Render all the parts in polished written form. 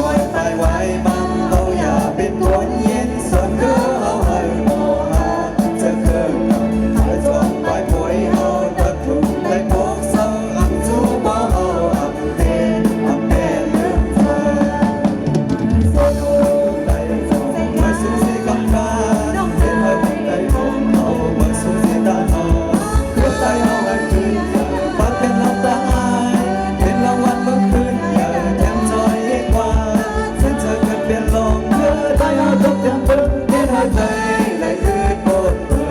อยไปไว้บังเอาอย่าเป็นคนเย็นส่วนคือเอาให้โมหะจะเกิดกับหายจงไปป่วยเอาตัดถูกได้พกเศร้าอับจูบ่เอาอับเด่นลืมเธอสดได้จงมาสู่สิกับฟ้าเป็นให้เป็นได้ลงเอามาสู่สิตาเอาเพื่อใจเอาให้คืนเธอมาเป็นน้ำตาอายเป็นรางวัลเมื่อคืนอย่าแถมจอยเอกว่าเส้นเธอเกิดเปลี่ยนลงเธอได้เอาจบยังเบิ่งเห็นหัวใจและคืนหมดเมื่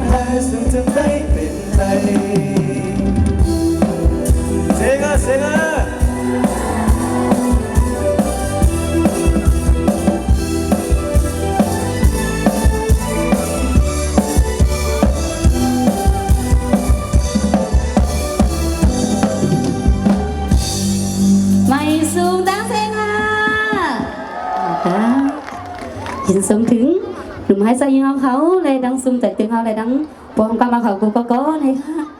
แท้ซึ่งจะได้เป็นไทยเสียงอ่ะเสียงอ่ะไม่สูงดังเสียงค่ะยินสมถึงหนุ่มให้ใส่ยังเอาเขาเลยดังซุ่มแต่ถึงเอาเลยดังปวงกำมาเขากูก็เลยค่ะ